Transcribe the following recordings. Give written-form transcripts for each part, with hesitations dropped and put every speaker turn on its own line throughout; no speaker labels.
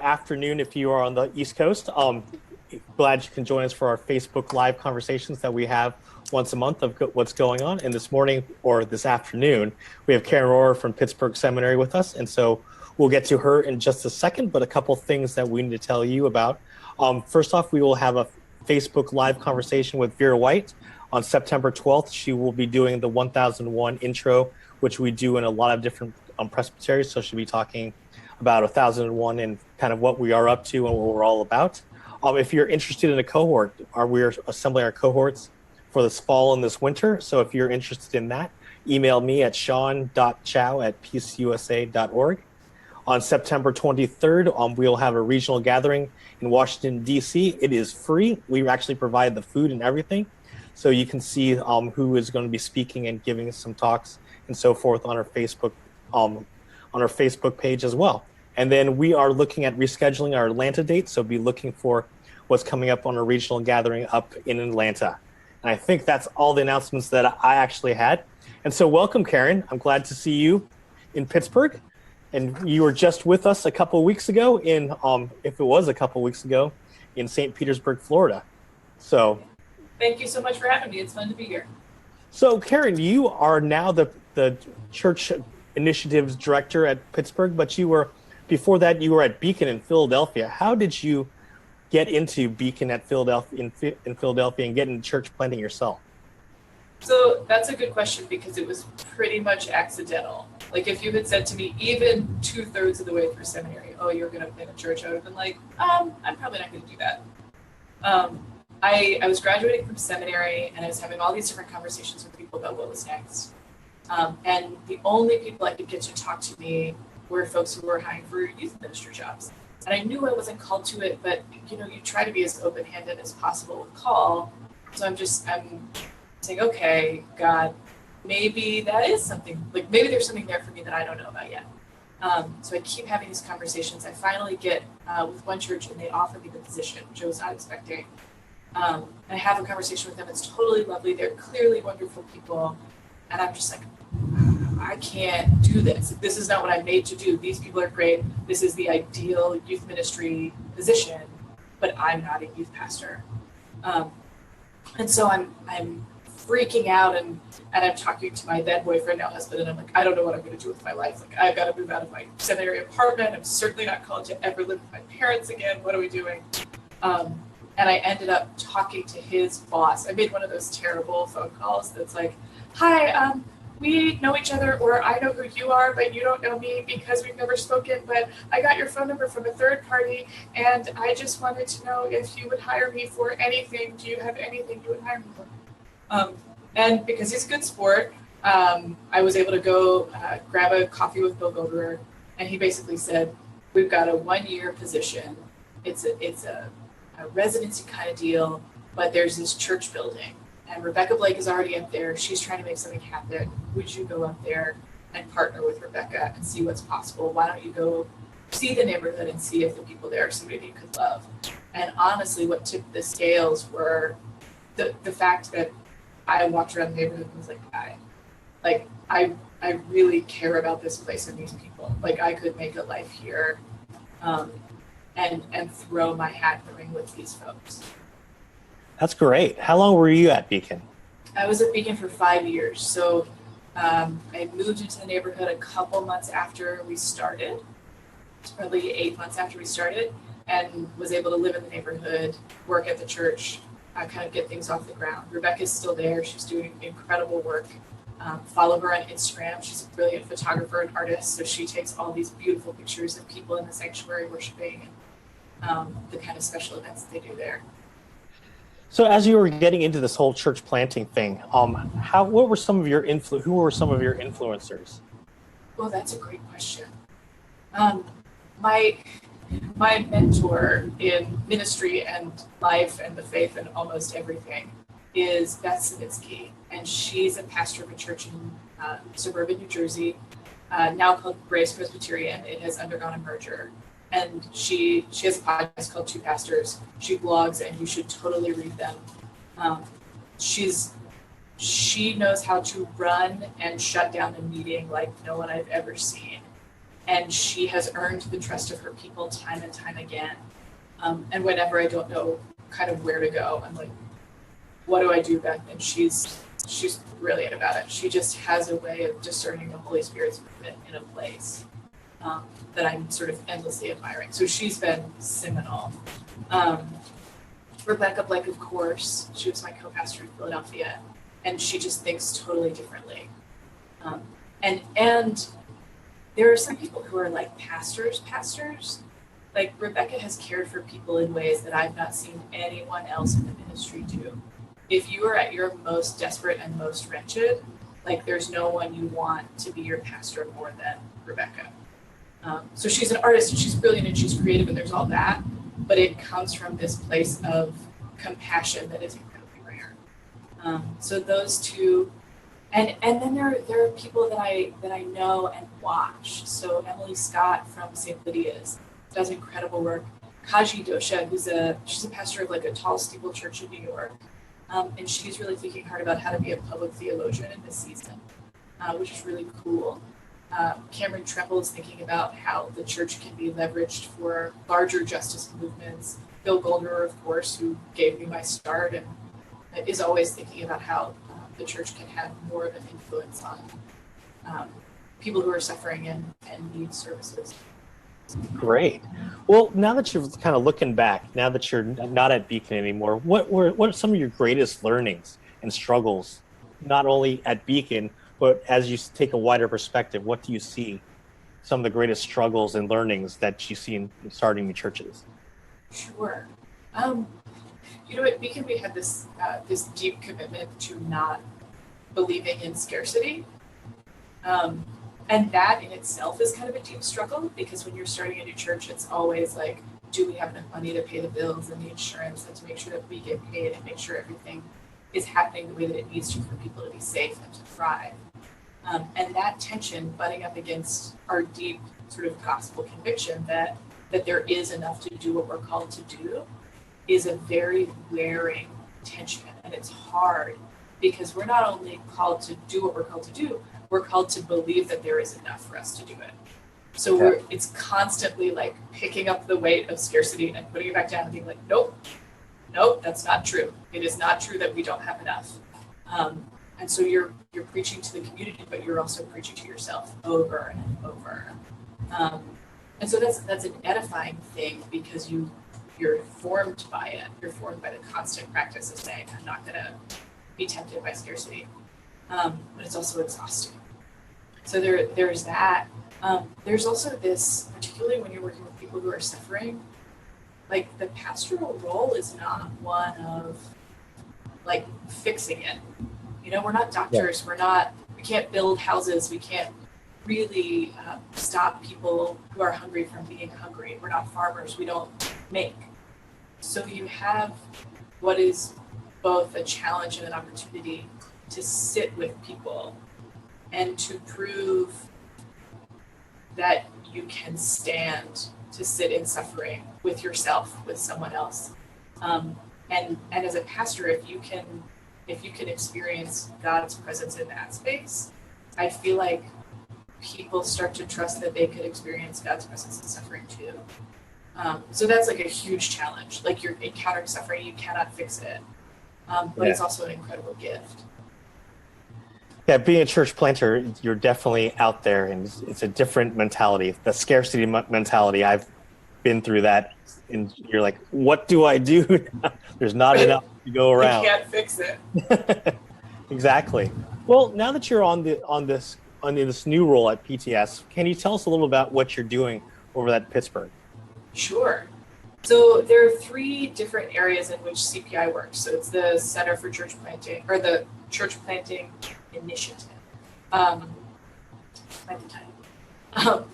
Afternoon if you are on the East Coast. Glad you can join us for our Facebook Live conversations that we have once a month of what's going on. And this morning or this afternoon, we have Karen Rohrer from Pittsburgh Seminary with us. And so we'll get to her in just a second, but a couple things that we need to tell you about. First off, we will have a Facebook Live conversation with Vera White on September 12th. She will be doing the 1001 intro, which we do in a lot of different presbyteries. So she'll be talking about 1001 and kind of what we are up to and what we're all about. If you're interested in a cohort, we're assembling our cohorts for this fall and this winter. So if you're interested in that, email me at sean.chow@peaceusa.org. On September 23rd, we'll have a regional gathering in Washington, D.C. It is free. We actually provide the food and everything. So you can see who is going to be speaking and giving us some talks and so forth on our Facebook page as well. And then we are looking at rescheduling our Atlanta date, so be looking for what's coming up on a regional gathering up in Atlanta. And I think that's all the announcements that I actually had. And so welcome, Karen. I'm glad to see you in Pittsburgh. And you were just with us a couple of weeks ago in, if it was a couple of weeks ago, in St. Petersburg, Florida. So
thank you so much for having me. It's fun to be here.
So Karen, you are now the church initiatives director at Pittsburgh, but before that you were at Beacon in Philadelphia. How did you get into Beacon at Philadelphia in Philadelphia and get into church planting yourself?
So that's a good question because it was pretty much accidental. Like if you had said to me even 2/3 of the way through seminary, oh, you're going to plant a church, I would have been like, I'm probably not going to do that. I was graduating from seminary and I was having all these different conversations with people about what was next. And the only people I could get to talk to me were folks who were hiring for youth minister jobs. And I knew I wasn't called to it, but you try to be as open-handed as possible with call. So I'm saying, okay, God, maybe that is something, like maybe there's something there for me that I don't know about yet. So I keep having these conversations. I finally get with one church and they offer me the position, which I was not expecting. And I have a conversation with them. It's totally lovely. They're clearly wonderful people. And I'm just like, I can't do this. This is not what I'm made to do. These people are great. This is the ideal youth ministry position, but I'm not a youth pastor. And so I'm freaking out and I'm talking to my then boyfriend, now husband, and I'm like, I don't know what I'm going to do with my life. Like, I've got to move out of my seminary apartment. I'm certainly not called to ever live with my parents again. What are we doing? And I ended up talking to his boss. I made one of those terrible phone calls that's like, hi, we know each other, or I know who you are, but you don't know me because we've never spoken, but I got your phone number from a third party, and I just wanted to know if you would hire me for anything. Do you have anything you would hire me for? And because he's a good sport, I was able to go grab a coffee with Bill Rohrer, and he basically said, we've got a 1-year position. It's a residency kind of deal, but there's this church building. And Rebecca Blake is already up there. She's trying to make something happen. Would you go up there and partner with Rebecca and see what's possible? Why don't you go see the neighborhood and see if the people there are somebody that you could love? And honestly, what tipped the scales were the fact that I walked around the neighborhood and was like, I really care about this place and these people. Like, I could make a life here and throw my hat in the ring with these folks.
That's great. How long were you at Beacon?
I was at Beacon for 5 years. So I moved into the neighborhood a couple months after we started. It's probably 8 months after we started, and was able to live in the neighborhood, work at the church, kind of get things off the ground. Rebecca's still there. She's doing incredible work. Follow her on Instagram. She's a brilliant photographer and artist. So she takes all these beautiful pictures of people in the sanctuary worshiping and the kind of special events that they do there.
So as you were getting into this whole church planting thing, who were some of your influencers?
Well, that's a great question. My mentor in ministry and life and the faith and almost everything is Beth Savitsky, and she's a pastor of a church in suburban New Jersey, now called Grace Presbyterian. It has undergone a merger. And she has a podcast called Two Pastors. She blogs, and you should totally read them. She knows how to run and shut down a meeting like no one I've ever seen. and she has earned the trust of her people time and time again. And whenever I don't know kind of where to go, I'm like, what do I do, Beth? And she's brilliant about it. She just has a way of discerning the Holy Spirit's movement in a place that I'm sort of endlessly admiring. So she's been seminal. Rebecca Blake, of course, she was my co-pastor in Philadelphia, and she just thinks totally differently. And there are some people who are like pastors. Like Rebecca has cared for people in ways that I've not seen anyone else in the ministry do. If you are at your most desperate and most wretched, like there's no one you want to be your pastor more than Rebecca. So she's an artist and she's brilliant and she's creative and there's all that, but it comes from this place of compassion that is incredibly rare. So those two, and then there are people that I know and watch. So Emily Scott from St. Lydia's does incredible work. Kaji Dosha, she's a pastor of like a tall steeple church in New York. And she's really thinking hard about how to be a public theologian in this season, which is really cool. Cameron Tremble is thinking about how the church can be leveraged for larger justice movements. Bill Goldner, of course, who gave me my start and is always thinking about how the church can have more of an influence on people who are suffering and need services.
Great. Well, now that you're kind of looking back, now that you're not at Beacon anymore, what are some of your greatest learnings and struggles, not only at Beacon, but as you take a wider perspective, what do you see some of the greatest struggles and learnings that you see in starting new churches?
Sure. You know, at Beacon we had this deep commitment to not believing in scarcity. And that in itself is kind of a deep struggle, because when you're starting a new church, it's always like, do we have enough money to pay the bills and the insurance and to make sure that we get paid and make sure everything is happening the way that it needs to for people to be safe and to thrive. And that tension butting up against our deep sort of gospel conviction that there is enough to do what we're called to do is a very wearing tension. And it's hard because we're not only called to do what we're called to do, we're called to believe that there is enough for us to do it. So it's constantly like picking up the weight of scarcity and putting it back down and being like, nope, that's not true. It is not true that we don't have enough. And so you're preaching to the community, but you're also preaching to yourself over and over. And so that's an edifying thing because you're formed by it. You're formed by the constant practice of saying, I'm not going to be tempted by scarcity. But it's also exhausting. So there's that. There's also this, particularly when you're working with people who are suffering, like the pastoral role is not one of like fixing it. You know, we're not doctors. Yeah. We can't build houses. We can't really stop people who are hungry from being hungry. We're not farmers. We don't make. So you have what is both a challenge and an opportunity to sit with people and to prove that you can stand to sit in suffering with yourself, with someone else. And as a pastor, if you can experience God's presence in that space, I feel like people start to trust that they could experience God's presence in suffering too. So that's like a huge challenge. Like you're encountering suffering, you cannot fix it. But it's also an incredible gift.
Yeah, being a church planter, you're definitely out there, and it's a different mentality. The scarcity mentality, I've been through that, and you're like, what do I do? There's not enough to go around.
You can't fix it.
Exactly. Well, now that you're on this new role at PTS, can you tell us a little about what you're doing over at Pittsburgh?
Sure. So there are 3 different areas in which CPI works. So it's the Center for Church Planting, or the Church Planting Initiative.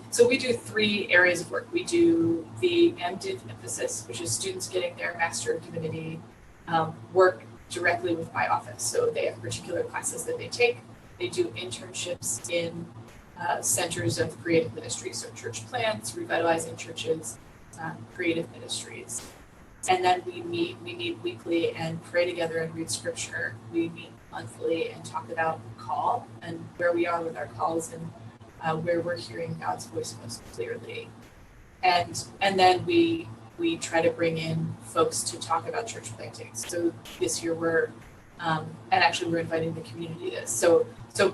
So we do 3 areas of work. We do the MDiv emphasis, which is students getting their Master of Divinity work directly with my office. So they have particular classes that they take. They do internships in centers of creative ministry, so church plants, revitalizing churches, creative ministries. And then we meet weekly and pray together and read scripture. We meet monthly and talk about call and where we are with our calls and where we're hearing God's voice most clearly. And then we try to bring in folks to talk about church planting. So this year we're inviting the community to this. So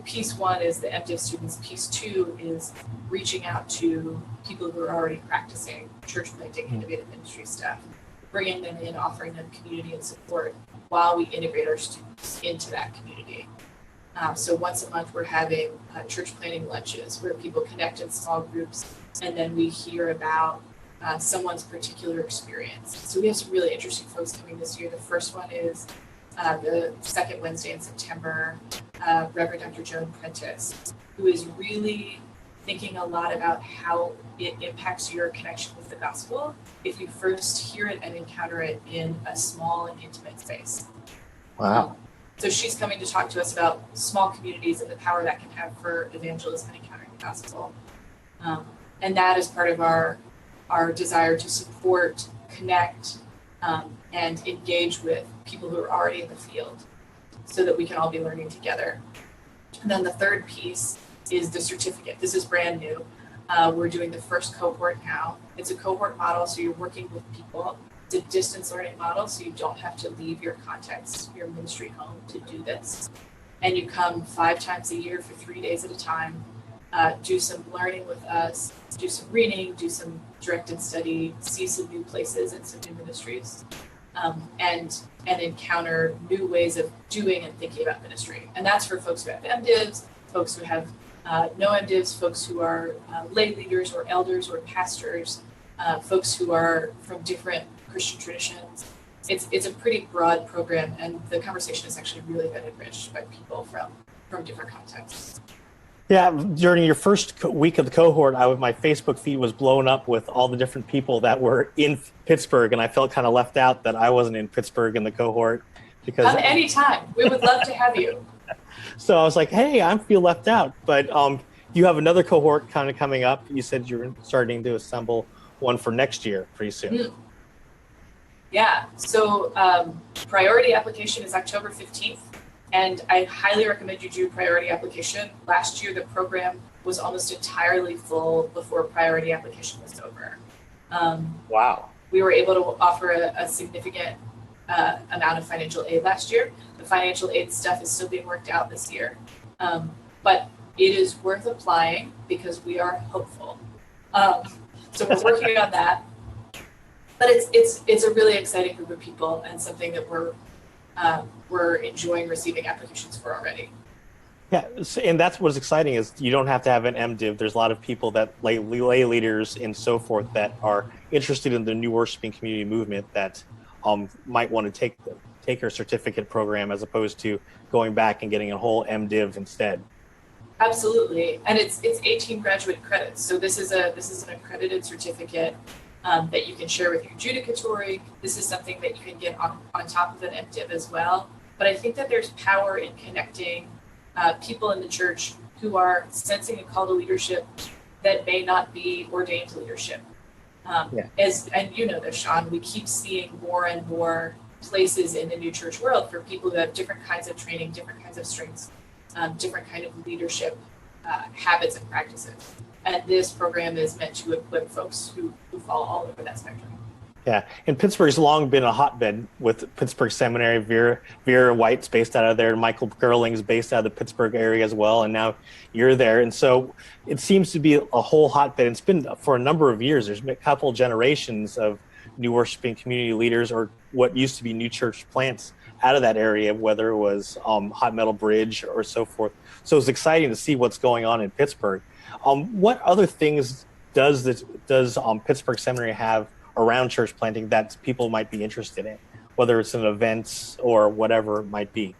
piece one is the MDiv students. Piece two is reaching out to people who are already practicing church planting, innovative ministry stuff, bringing them in, offering them community and support while we integrate our students into that community. So once a month, we're having church planting lunches where people connect in small groups, and then we hear about someone's particular experience. So we have some really interesting folks coming this year. The first one is the second Wednesday in September, Reverend Dr. Joan Prentice, who is really thinking a lot about how it impacts your connection with the gospel if you first hear it and encounter it in a small and intimate space.
Wow.
So she's coming to talk to us about small communities and the power that can have for evangelism and encountering the gospel. And that is part of our desire to support, connect, and engage with people who are already in the field so that we can all be learning together. And then the third piece is the certificate. This is brand new. We're doing the first cohort now. It's a cohort model, so you're working with people. It's a distance learning model, so you don't have to leave your context, your ministry home to do this. And you come 5 times a year for 3 days at a time, do some learning with us, do some reading, do some directed study, see some new places and some new ministries, and encounter new ways of doing and thinking about ministry. And that's for folks who have MDivs, folks who have no MDivs, folks who are lay leaders or elders or pastors, folks who are from different Christian traditions. It's a pretty broad program, and the conversation has actually really been enriched by people from different contexts.
Yeah, during your first week of the cohort, my Facebook feed was blown up with all the different people that were in Pittsburgh, and I felt kind of left out that I wasn't in Pittsburgh in the cohort. Because
come anytime. We would love to have you.
So I was like, hey, I feel left out. But you have another cohort kind of coming up. You said you're starting to assemble one for next year pretty soon.
Yeah, so priority application is October 15th. And I highly recommend you do priority application. Last year, the program was almost entirely full before priority application was over.
Wow.
We were able to offer a significant amount of financial aid last year. The financial aid stuff is still being worked out this year. But it is worth applying because we are hopeful. So we're working on that. But it's a really exciting group of people and something that we're enjoying receiving applications for already.
Yeah, and that's what's exciting is you don't have to have an MDiv. There's a lot of people that lay leaders and so forth that are interested in the new worshiping community movement that might want to take our certificate program as opposed to going back and getting a whole MDiv instead.
Absolutely, and it's 18 graduate credits. So this is an accredited certificate that you can share with your judicatory. This is something that you can get on top of an MDiv as well. But I think that there's power in connecting people in the church who are sensing a call to leadership that may not be ordained to leadership. And you know this, Sean, we keep seeing more and more places in the new church world for people who have different kinds of training, different kinds of strengths, different kind of leadership habits and practices. And this program is meant to equip folks who fall all over that spectrum.
Yeah, and Pittsburgh's long been a hotbed with Pittsburgh Seminary. Vera White's based out of there. Michael Gerling's based out of the Pittsburgh area as well, and now you're there. And so it seems to be a whole hotbed. It's been for a number of years. There's been a couple generations of new worshiping community leaders or what used to be new church plants out of that area, whether it was Hot Metal Bridge or so forth. So it's exciting to see what's going on in Pittsburgh. What other things does Pittsburgh Seminary have around church planting that people might be interested in, whether it's in events or whatever it might be?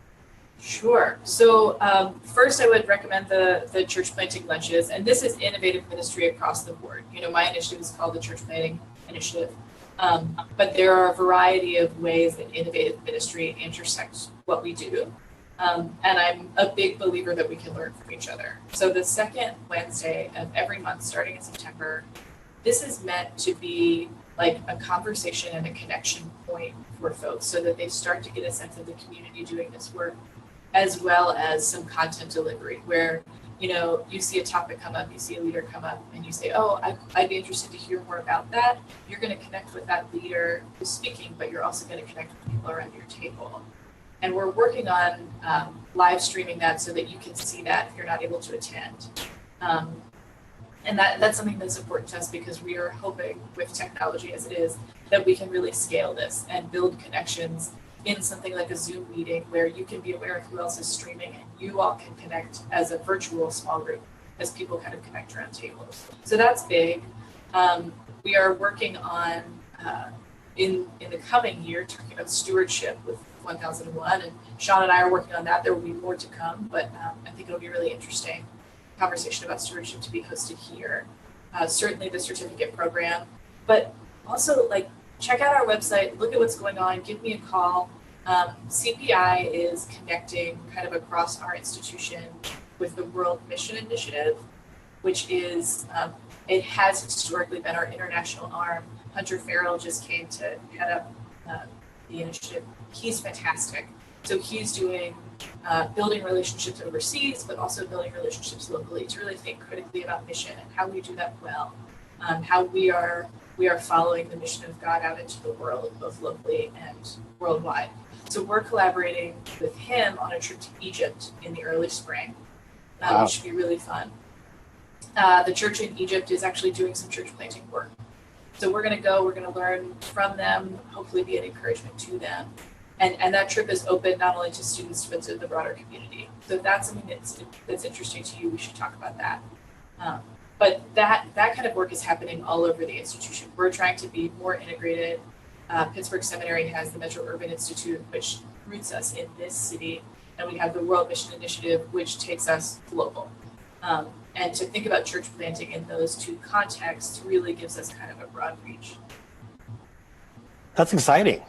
Sure. So first I would recommend the church planting lunches, and this is innovative ministry across the board. You know, my initiative is called the Church Planting Initiative, but there are a variety of ways that innovative ministry intersects what we do. And I'm a big believer that we can learn from each other. So the second Wednesday of every month, starting in September, this is meant to be like a conversation and a connection point for folks so that they start to get a sense of the community doing this work, as well as some content delivery where you know, you see a topic come up, you see a leader come up, and you say, oh, I'd be interested to hear more about that. You're going to connect with that leader who's speaking, but you're also going to connect with people around your table. And we're working on live streaming that so that you can see that if you're not able to attend. And that's something that's important to us because we are hoping with technology as it is that we can really scale this and build connections in something like a Zoom meeting where you can be aware of who else is streaming and you all can connect as a virtual small group as people kind of connect around tables. So that's big. We are working on, in the coming year, talking about stewardship with 1001, and Sean and I are working on that. There will be more to come, but I think it'll be really interesting conversation about stewardship to be hosted here. Certainly the certificate program, but also like check out our website, look at what's going on, give me a call. CPI is connecting kind of across our institution with the World Mission Initiative, which is, it has historically been our international arm. Hunter Farrell just came to head up the initiative. He's fantastic. So he's doing building relationships overseas, but also building relationships locally to really think critically about mission and how we do that well, how we are following the mission of God out into the world, both locally and worldwide. So we're collaborating with him on a trip to Egypt in the early spring, which should be really fun. The church in Egypt is actually doing some church planting work. So we're going to learn from them, hopefully be an encouragement to them. And that trip is open not only to students, but to the broader community. So if that's something that's interesting to you, we should talk about that. But that kind of work is happening all over the institution. We're trying to be more integrated. Pittsburgh Seminary has the Metro Urban Institute, which roots us in this city. And we have the World Mission Initiative, which takes us global. And to think about church planting in those two contexts really gives us kind of a broad reach.
That's exciting.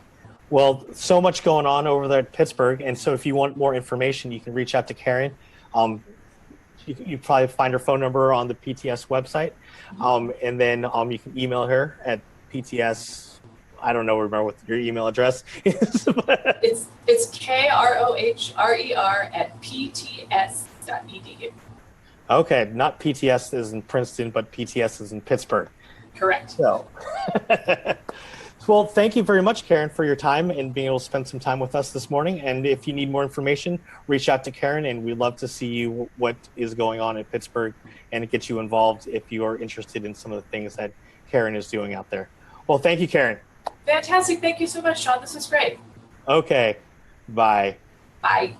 Well, so much going on over there at Pittsburgh. And so if you want more information, you can reach out to Karen. You probably find her phone number on the PTS website. And then you can email her at PTS. I don't remember what your email address is.
It's KROHRER@pts.edu.
Okay, not PTS is in Princeton, but PTS is in Pittsburgh.
Correct.
So, well, thank you very much, Karen, for your time and being able to spend some time with us this morning. And if you need more information, reach out to Karen, and we'd love to see you what is going on in Pittsburgh and get you involved if you are interested in some of the things that Karen is doing out there. Well, thank you, Karen.
Fantastic. Thank you so much, Sean. This was great.
Okay. Bye.
Bye.